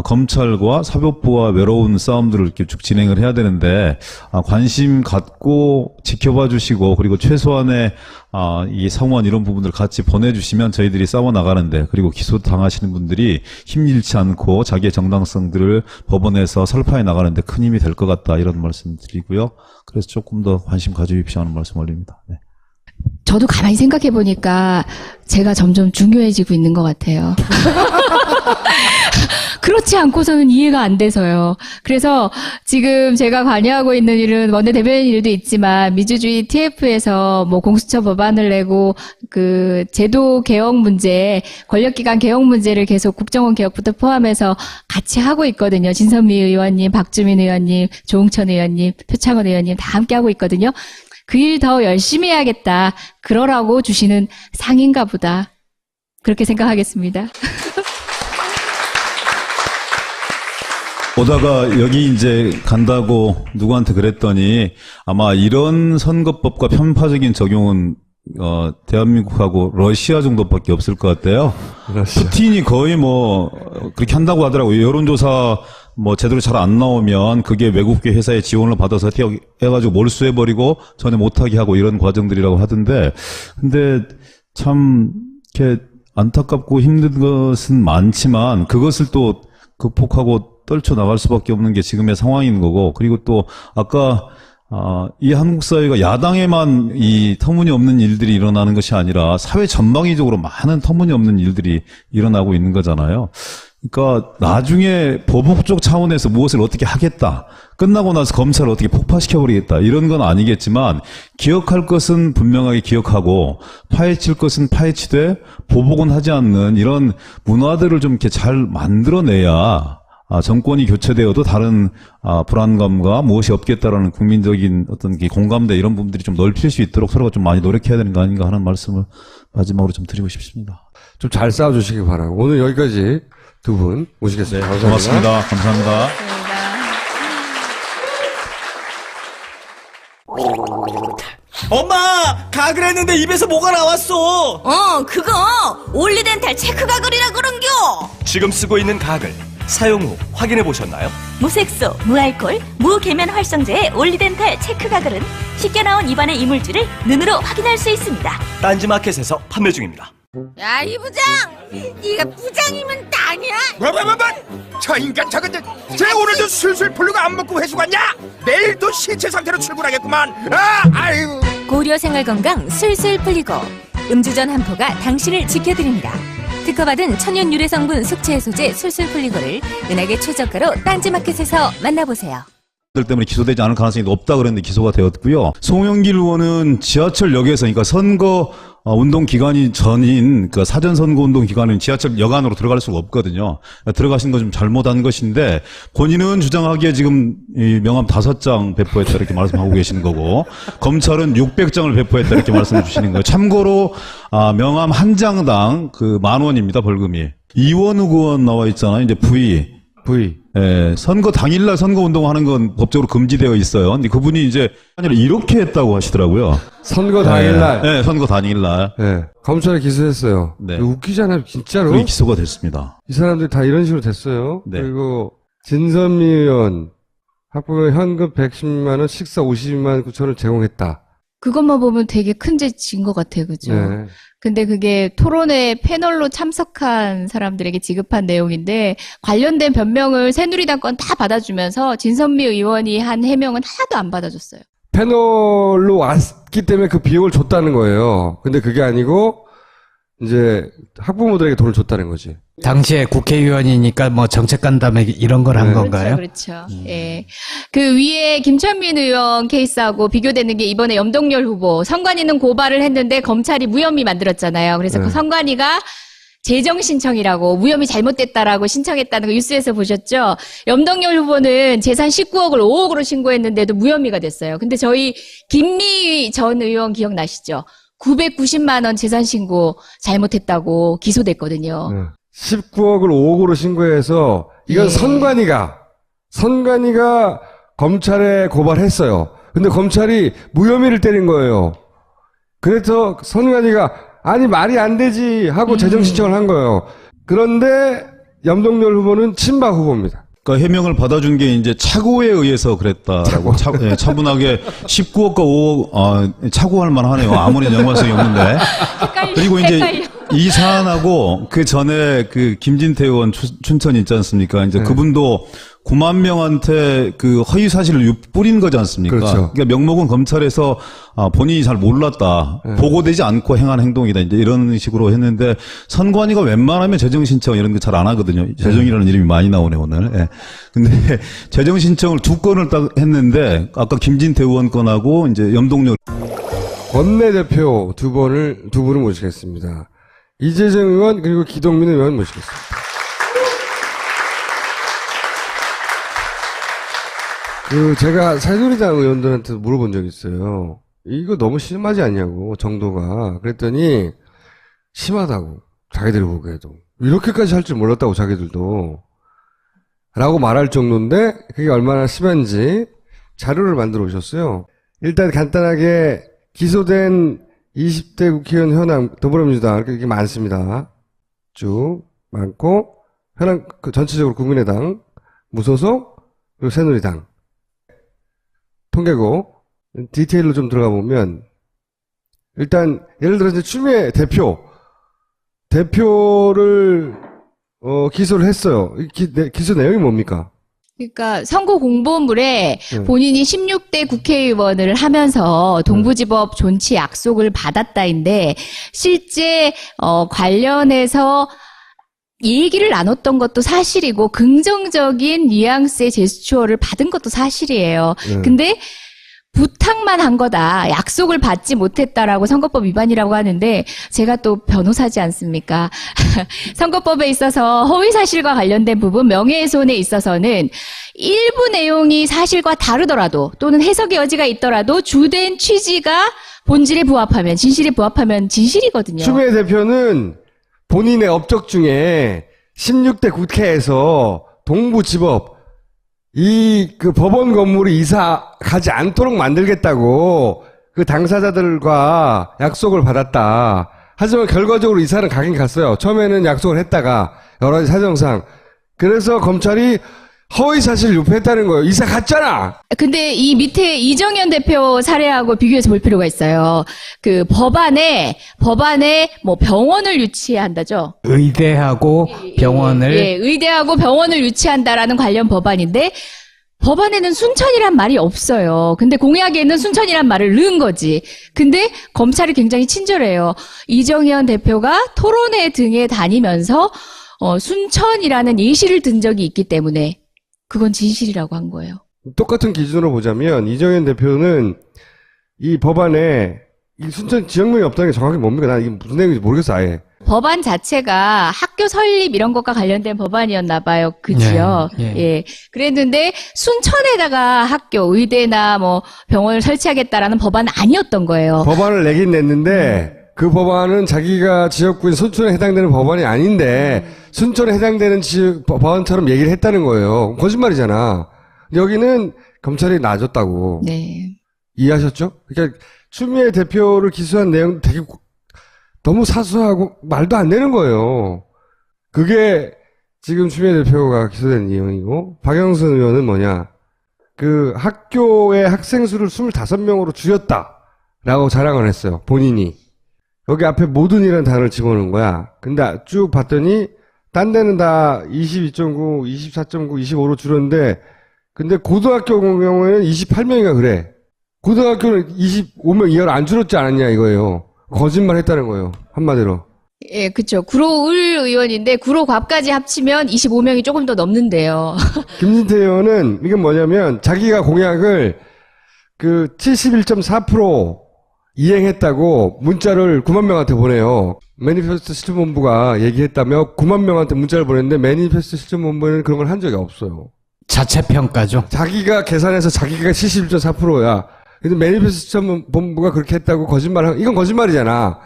검찰과 사법부와 외로운 싸움들을 이렇게 쭉 진행을 해야 되는데, 관심 갖고 지켜봐 주시고, 그리고 최소한의 이 성원 이런 부분들 같이 보내주시면 저희들이 싸워 나가는데, 그리고 기소 당하시는 분들이 힘일치 않고 자기의 정당성들을 법원에서 설파해 나가는데 큰 힘이 될 것 같다, 이런 말씀 드리고요. 그래서 조금 더 관심 가져주십시오 하는 말씀 올립니다. 네. 저도 가만히 생각해 보니까 제가 점점 중요해지고 있는 것 같아요. 그렇지 않고서는 이해가 안 돼서요. 그래서 지금 제가 관여하고 있는 일은 원내대변인 일도 있지만 민주주의 TF에서 뭐 공수처 법안을 내고 그 제도 개혁 문제, 권력기관 개혁 문제를 계속 국정원 개혁부터 포함해서 같이 하고 있거든요. 진선미 의원님, 박주민 의원님, 조응천 의원님, 표창원 의원님 다 함께 하고 있거든요. 그 일 더 열심히 해야겠다. 그러라고 주시는 상인가 보다. 그렇게 생각하겠습니다. 오다가 여기 이제 간다고 누구한테 그랬더니 아마 이런 선거법과 편파적인 적용은 대한민국하고 러시아 정도밖에 없을 것 같아요. 푸틴이 거의 뭐 그렇게 한다고 하더라고요. 여론조사 뭐 제대로 잘 안 나오면 그게 외국계 회사의 지원을 받아서 해가지고 몰수해버리고 전에 못하게 하고 이런 과정들이라고 하던데, 근데 참 이렇게 안타깝고 힘든 것은 많지만 그것을 또 극복하고 떨쳐나갈 수밖에 없는 게 지금의 상황인 거고, 그리고 또 아까 이 한국 사회가 야당에만 이 터무니없는 일들이 일어나는 것이 아니라 사회 전방위적으로 많은 터무니없는 일들이 일어나고 있는 거잖아요. 그러니까 나중에 보복적 차원에서 무엇을 어떻게 하겠다, 끝나고 나서 검찰을 어떻게 폭파시켜버리겠다, 이런 건 아니겠지만 기억할 것은 분명하게 기억하고 파헤칠 것은 파헤치되 보복은 하지 않는 이런 문화들을 좀 이렇게 잘 만들어내야 정권이 교체되어도 다른 불안감과 무엇이 없겠다라는 국민적인 어떤 공감대 이런 부분들이 좀 넓힐 수 있도록 서로가 좀 많이 노력해야 되는 거 아닌가 하는 말씀을 마지막으로 좀 드리고 싶습니다. 좀 잘 싸워주시기 바라고. 오늘 여기까지 두 분 모시겠습니다. 네, 감사합니다. 고맙습니다. 감사합니다. 감사합니다. 엄마, 가글 했는데 입에서 뭐가 나왔어. 그거 올리덴탈 체크 가글이라 그런겨. 지금 쓰고 있는 가글 사용 후 확인해 보셨나요? 무색소, 무알콜, 무계면 활성제의 올리덴탈 체크 가글은 쉽게 나온 입안의 이물질을 눈으로 확인할 수 있습니다. 딴지마켓에서 판매 중입니다. 야, 이 부장! 네가 부장이면 땅이야? 뭐? 저 인간 저건 쟤 오늘도 술술 풀리고 안 먹고 회수 갔냐? 내일도 신체 상태로 출근하겠구만. 아이고. 고려 생활건강 술술 풀리고 음주전 한 포가 당신을 지켜드립니다. 특허받은 천연 유래 성분 숙취 해소제 술술 풀리고를 은하계 최저가로 딴지마켓에서 만나보세요. 들 때문에 기소되지 않을 가능성이 높다 그랬는데 기소가 되었고요. 송영길 의원은 지하철역에서 그러니까 선거 운동 기간이 전인 그 사전 선거 운동 기간은 지하철 여간으로 들어갈 수가 없거든요. 들어가신 거 좀 잘못한 것인데 본인은 주장하기에 지금 이 명함 5장 배포했다 이렇게 말씀하고 계시는 거고 검찰은 600장을 배포했다 이렇게 말씀해 주시는 거예요. 참고로 명함 한 장당 그 10,000원입니다 벌금이. 이원욱 의원 나와 있잖아요. 이제 V. 예, 선거 당일날 선거 운동하는 건 법적으로 금지되어 있어요. 근데 그분이 이제 아니라 이렇게 했다고 하시더라고요. 선거 당일날. 네, 선거 당일날. 네, 검찰에 기소했어요. 네. 웃기잖아요, 진짜로. 그게 기소가 됐습니다. 이 사람들이 다 이런 식으로 됐어요. 네. 그리고 진선미 의원 학부모 현금 110만 원, 식사 52만 9천 원 제공했다. 그것만 보면 되게 큰 죄진 것 같아요. 그죠? 네. 근데 그게 토론회 패널로 참석한 사람들에게 지급한 내용인데 관련된 변명을 새누리당 건 다 받아주면서 진선미 의원이 한 해명은 하나도 안 받아줬어요. 패널로 왔기 때문에 그 비용을 줬다는 거예요. 근데 그게 아니고 이제 학부모들에게 돈을 줬다는 거지. 당시에 국회의원이니까 뭐 정책 간담회 이런 걸 한 네. 건가요? 그렇죠. 예. 그 위에 김천민 의원 케이스하고 비교되는 게 이번에 염동열 후보 선관위는 고발을 했는데 검찰이 무혐의 만들었잖아요. 그래서 네. 그 선관위가 재정 신청이라고 무혐의 잘못됐다라고 신청했다는 거 뉴스에서 보셨죠? 염동열 후보는 재산 19억을 5억으로 신고했는데도 무혐의가 됐어요. 근데 저희 김미희 전 의원 기억나시죠? 990만 원 재산 신고 잘못했다고 기소됐거든요. 네. 19억을 5억으로 신고해서 이건 예. 선관위가 검찰에 고발했어요. 근데 검찰이 무혐의를 때린 거예요. 그래서 선관위가 아니 말이 안 되지 하고 재정 신청을 한 거예요. 그런데 염동열 후보는 친박 후보입니다. 그러니까 해명을 받아준 게 이제 착오에 의해서 그랬다라고 차분하게 19억과 5억 착오할 만하네요. 아무리 연관성이 없는데. 그리고 이제 이 사안하고 그 전에 그 김진태 의원 춘천 있지 않습니까? 이제 네. 그분도 9만 명한테 그 허위 사실을 뿌린 거지 않습니까? 그렇죠. 그러니까 명목은 검찰에서 본인이 잘 몰랐다. 네. 보고되지 않고 행한 행동이다. 이제 이런 식으로 했는데 선관위가 웬만하면 재정 신청 이런 거 잘 안 하거든요. 재정이라는 이름이 많이 나오네 오늘. 예. 근데 재정 신청을 2건을 딱 했는데 아까 김진태 의원 건하고 이제 염동열 원내대표 두 분을 모시겠습니다. 이재정 의원 그리고 기동민 의원 모시겠습니다. 제가 새누리당 의원들한테 물어본 적이 있어요. 이거 너무 심하지 않냐고, 정도가. 그랬더니, 심하다고. 자기들이 보기에도. 이렇게까지 할 줄 몰랐다고, 자기들도. 라고 말할 정도인데, 그게 얼마나 심한지 자료를 만들어 오셨어요. 일단 간단하게 기소된 20대 국회의원 현황, 더불어민주당, 이렇게 많습니다. 쭉 많고, 현황, 전체적으로 국민의당, 무소속, 그리고 새누리당. 통계고 디테일로 좀 들어가 보면 일단 예를 들어 이제 추미애 대표를 기소를 했어요. 기소 내용이 뭡니까? 그러니까 선거 공보물에 본인이 16대 국회의원을 하면서 동부지법 존치 약속을 받았다인데 실제 관련해서 얘기를 나눴던 것도 사실이고 긍정적인 뉘앙스의 제스처를 받은 것도 사실이에요. 근데 부탁만 한 거다. 약속을 받지 못했다라고 선거법 위반이라고 하는데 제가 또 변호사지 않습니까? 선거법에 있어서 허위사실과 관련된 부분 명예훼손에 있어서는 일부 내용이 사실과 다르더라도 또는 해석의 여지가 있더라도 주된 취지가 본질에 부합하면 진실에 부합하면 진실이거든요. 추미애 대표는 본인의 업적 중에 16대 국회에서 동부지법 그 법원 건물이 이사 가지 않도록 만들겠다고 그 당사자들과 약속을 받았다. 하지만 결과적으로 이사는 가긴 갔어요. 처음에는 약속을 했다가 여러 가지 사정상. 그래서 검찰이 허위사실 유포했다는 거예요. 이사 갔잖아. 근데 이 밑에 이정현 대표 사례하고 비교해서 볼 필요가 있어요. 그 법안에 뭐 병원을 유치한다죠. 의대하고 병원을 예, 의대하고 병원을 유치한다라는 관련 법안인데 법안에는 순천이란 말이 없어요. 근데 공약에는 순천이란 말을 넣은 거지. 근데 검찰이 굉장히 친절해요. 이정현 대표가 토론회 등에 다니면서 순천이라는 예시를 든 적이 있기 때문에 그건 진실이라고 한 거예요. 똑같은 기준으로 보자면 이정현 대표는 이 법안에 이 순천 지역명이 없다는 게 정확히 뭡니까? 난 이게 무슨 내용인지 모르겠어 아예. 법안 자체가 학교 설립 이런 것과 관련된 법안이었나 봐요. 그지요? 예. 예. 그랬는데 순천에다가 학교, 의대나 뭐 병원을 설치하겠다라는 법안은 아니었던 거예요. 법안을 내긴 냈는데 그 법안은 자기가 지역구인 순천에 해당되는 법안이 아닌데 순천에 해당되는 법안처럼 얘기를 했다는 거예요. 거짓말이잖아. 여기는 검찰이 놔줬다고. 네. 이해하셨죠? 그러니까 추미애 대표를 기소한 내용 되게 너무 사소하고 말도 안 되는 거예요. 그게 지금 추미애 대표가 기소된 내용이고 박영선 의원은 뭐냐? 그 학교의 학생 수를 25명으로 줄였다라고 자랑을 했어요. 본인이. 여기 앞에 모든이라는 단어를 집어넣은 거야. 근데 쭉 봤더니 딴 데는 다 22.9, 24.9, 25로 줄였는데 근데 고등학교 경우에는 28명인가 그래. 고등학교는 25명 이하로 안 줄었지 않았냐 이거예요. 거짓말 했다는 거예요. 한마디로. 예, 그쵸. 구로을 의원인데 구로갑까지 합치면 25명이 조금 더 넘는데요. 김진태 의원은 이게 뭐냐면 자기가 공약을 그 71.4% 이행했다고 문자를 9만 명한테 보내요. 매니페스토 실천본부가 얘기했다며 9만 명한테 문자를 보냈는데 매니페스토 실천본부는 그런 걸 한 적이 없어요. 자체평가죠. 자기가 계산해서 자기가 71.4%야. 근데 매니페스토 실천본부가 그렇게 했다고 거짓말하고 이건 거짓말이잖아.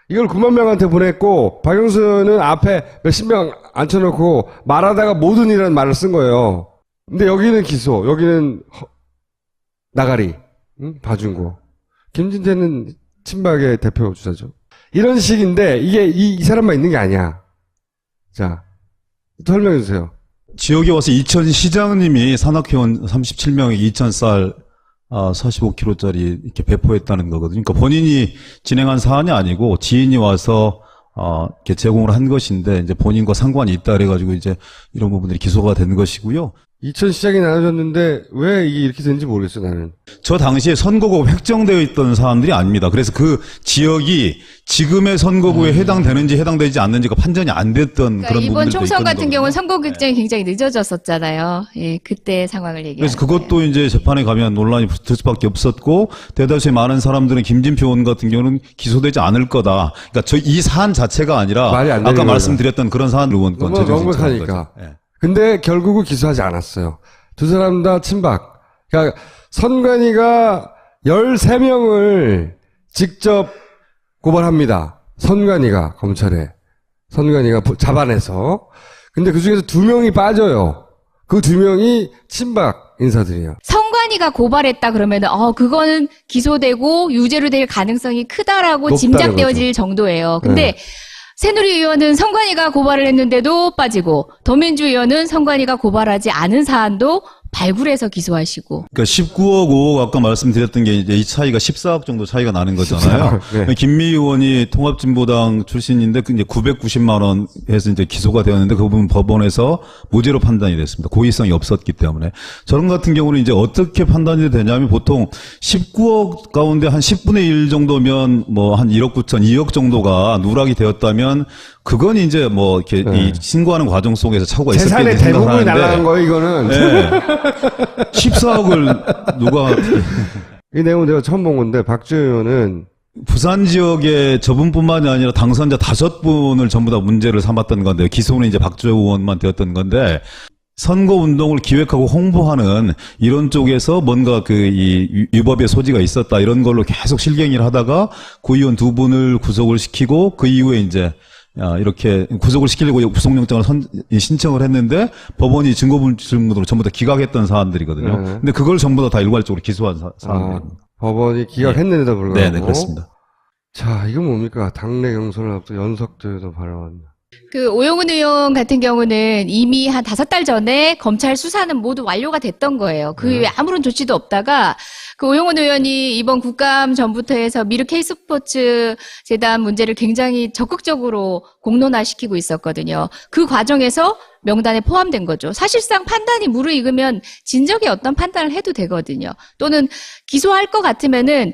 이걸 9만 명한테 보냈고 박영수는 앞에 몇십 명 앉혀놓고 말하다가 모든이라는 말을 쓴 거예요. 근데 여기는 기소, 여기는 나가리, 응? 봐준 거. 김진태는 친박의 대표 주자죠. 이런 식인데 이게 이 사람만 있는 게 아니야. 자, 또 설명해 주세요. 지역에 와서 이천 시장님이 산악회원 37명에 2,000쌀 45kg짜리 이렇게 배포했다는 거거든요. 그러니까 본인이 진행한 사안이 아니고 지인이 와서 이렇게 제공을 한 것인데 이제 본인과 상관이 있다 그래가지고 이제 이런 부분들이 기소가 된 것이고요. 2천 시장이 나눠졌는데 왜 이게 이렇게 된지 모르겠어 나는. 저 당시에 선거구가 획정되어 있던 사안들이 아닙니다. 그래서 그 지역이 지금의 선거구에 해당되는지 해당되지 않는지가 판정이 안 됐던 그러니까 그런 이번 부분들도 총선 같은 있거든요. 경우는 선거 결정이 굉장히 늦어졌었잖아요. 예, 그때 상황을 얘기하는 그래서 그것도 이제 재판에 가면 논란이 붙을 수밖에 없었고 대다수의 많은 사람들은 김진표 의원 같은 경우는 기소되지 않을 거다. 그러니까 이 사안 자체가 아니라 말이 안 되는 아까 거예요. 말씀드렸던 그런 사안 의원권 너무 명백하니까. 근데 결국은 기소하지 않았어요. 두 사람 다 친박. 그러니까 선관위가 13명을 직접 고발합니다. 선관위가 검찰에. 선관위가 잡아내서. 근데 그 중에서 2명이 빠져요. 그 2명이 친박 인사들이에요. 선관위가 고발했다 그러면은 그거는 기소되고 유죄로 될 가능성이 크다라고 높다는 짐작되어질 정도예요. 근데 새누리 의원은 선관위가 고발을 했는데도 빠지고 더민주 의원은 선관위가 고발하지 않은 사안도 발굴해서 기소하시고. 그러니까 19억 5억 아까 말씀드렸던 게 이제 이 차이가 14억 정도 차이가 나는 거잖아요. 14억, 네. 김미 의원이 통합진보당 출신인데 그 이제 990만 원 해서 이제 기소가 되었는데 그 부분 법원에서 무죄로 판단이 됐습니다. 고의성이 없었기 때문에. 저런 같은 경우는 이제 어떻게 판단이 되냐면 보통 19억 가운데 한 10분의 1 정도면 뭐 한 1억 9천, 2억 정도가 누락이 되었다면 그건 이제 뭐 이렇게 이 신고하는 과정 속에서 착오가 재산의 있었겠지 대부분이 생각하는데 날아간 거예요, 이거는. 네. 14억을 누가 이 내용은 내가 처음 본 건데, 박주혜 의원은 부산 지역의 저분뿐만이 아니라 당선자 5분을 전부 다 문제를 삼았던 건데 기소는 이제 박주혜 의원만 되었던 건데 선거 운동을 기획하고 홍보하는 이런 쪽에서 뭔가 이 위법의 소지가 있었다 이런 걸로 계속 실갱이를 하다가 구의원 2분을 구속을 시키고 그 이후에 이제 이렇게 구속을 시키려고 구속영장을 신청을 했는데 법원이 증거불충분으로 전부 다 기각했던 사안들이거든요. 근데 그걸 전부 다 일괄적으로 기소한 사안들입니다. 법원이 기각했는데도 불구하고. 네네, 그렇습니다. 자, 이건 뭡니까? 당내 경선을 앞두고 연석도에도 발언. 그 오영훈 의원 같은 경우는 이미 한 5달 전에 검찰 수사는 모두 완료가 됐던 거예요. 그 이후에 아무런 조치도 없다가 그 오영훈 의원이 이번 국감 전부터 해서 미르 K스포츠 재단 문제를 굉장히 적극적으로 공론화시키고 있었거든요. 그 과정에서 명단에 포함된 거죠. 사실상 판단이 무르익으면 진적에 어떤 판단을 해도 되거든요. 또는 기소할 것 같으면은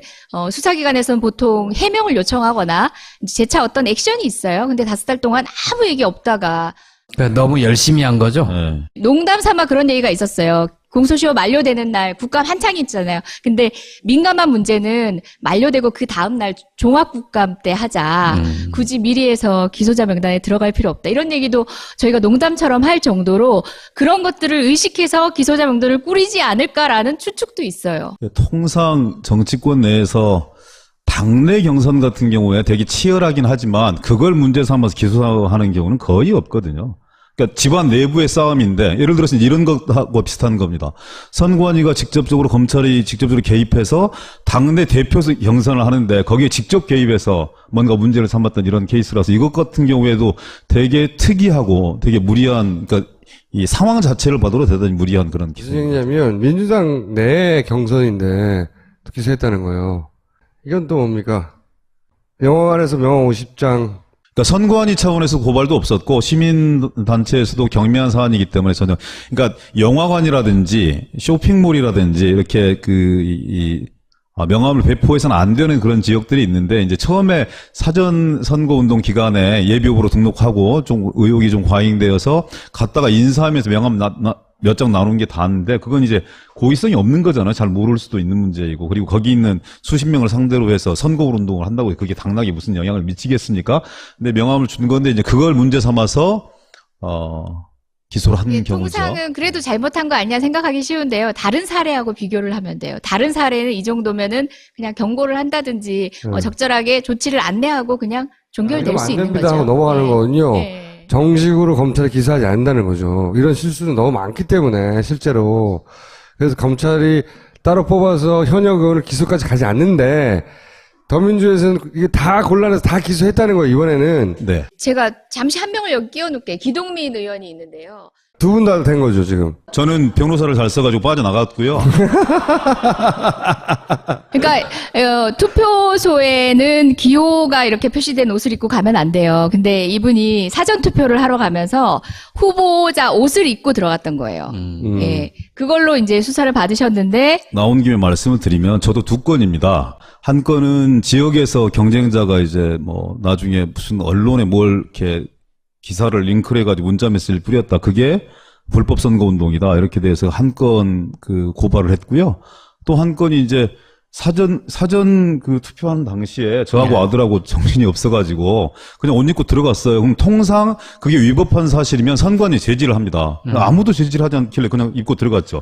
수사기관에서는 보통 해명을 요청하거나 재차 어떤 액션이 있어요. 근데 5달 동안 아무 얘기 없다가 그러니까 너무 열심히 한 거죠. 네. 농담 삼아 그런 얘기가 있었어요. 공소시효 만료되는 날 국감 한창 있잖아요. 근데 민감한 문제는 만료되고 그 다음날 종합국감 때 하자. 굳이 미리 해서 기소자 명단에 들어갈 필요 없다. 이런 얘기도 저희가 농담처럼 할 정도로 그런 것들을 의식해서 기소자 명단을 꾸리지 않을까라는 추측도 있어요. 통상 정치권 내에서 당내 경선 같은 경우에 되게 치열하긴 하지만 그걸 문제 삼아서 기소하는 경우는 거의 없거든요. 그러니까 집안 내부의 싸움인데 예를 들어서 이런 것하고 비슷한 겁니다. 선관위가 직접적으로 검찰이 직접적으로 개입해서 당내 대표 경선을 하는데 거기에 직접 개입해서 뭔가 문제를 삼았던 이런 케이스라서 이것 같은 경우에도 되게 특이하고 되게 무리한 그러니까 이 상황 자체를 봐도 대단히 무리한 그런 무슨 기소입니다. 얘기냐면 민주당 내 경선인데 기소했다는 거예요. 이건 또 뭡니까? 영화관에서 명함 50장. 그러니까 선관위 차원에서 고발도 없었고 시민단체에서도 경미한 사안이기 때문에 전혀 그러니까 영화관이라든지 쇼핑몰이라든지 이렇게 명함을 배포해서는 안 되는 그런 지역들이 있는데 이제 처음에 사전 선거 운동 기간에 예비 후보로 등록하고 좀 의혹이 좀 과잉되어서 갔다가 인사하면서 명함 몇 장 나눈 게 다인데 그건 이제 고의성이 없는 거잖아요. 잘 모를 수도 있는 문제이고 그리고 거기 있는 수십 명을 상대로 해서 선거 운동을 한다고 그게 당락에 무슨 영향을 미치겠습니까? 근데 명함을 준 건데 이제 그걸 문제 삼아서 기소를 한 경우죠. 통상은 그래도 잘못한 거 아니냐 생각하기 쉬운데요. 다른 사례하고 비교를 하면 돼요. 다른 사례는 이 정도면은 그냥 경고를 한다든지 적절하게 조치를 안내하고 그냥 종결될 수 있는 거죠. 하고 넘어가는 거군요. 네. 정식으로 검찰이 기소하지 않는다는 거죠. 이런 실수는 너무 많기 때문에 실제로. 그래서 검찰이 따로 뽑아서 현역 의원을 기소까지 가지 않는데 더민주에서는 이게 다 곤란해서 다 기소했다는 거예요, 이번에는. 네. 제가 잠시 한 명을 여기 끼워놓을게요. 기동민 의원이 있는데요. 두 분 다 된 거죠, 지금. 저는 변호사를 잘 써가지고 빠져나갔고요. 그러니까 투표소에는 기호가 이렇게 표시된 옷을 입고 가면 안 돼요. 근데 이분이 사전 투표를 하러 가면서 후보자 옷을 입고 들어갔던 거예요. 예, 그걸로 이제 수사를 받으셨는데 나온 김에 말씀을 드리면 저도 2건입니다. 한 건은 지역에서 경쟁자가 이제 뭐 나중에 무슨 언론에 뭘 이렇게 기사를 링크를 해가지고 문자 메시지를 뿌렸다. 그게 불법 선거 운동이다. 이렇게 돼서 한 건 고발을 했고요. 또 한 건이 이제 사전 투표하는 당시에 저하고 아들하고 정신이 없어가지고 그냥 옷 입고 들어갔어요. 그럼 통상 그게 위법한 사실이면 선관위 제지를 합니다. 아무도 제지를 하지 않길래 그냥 입고 들어갔죠.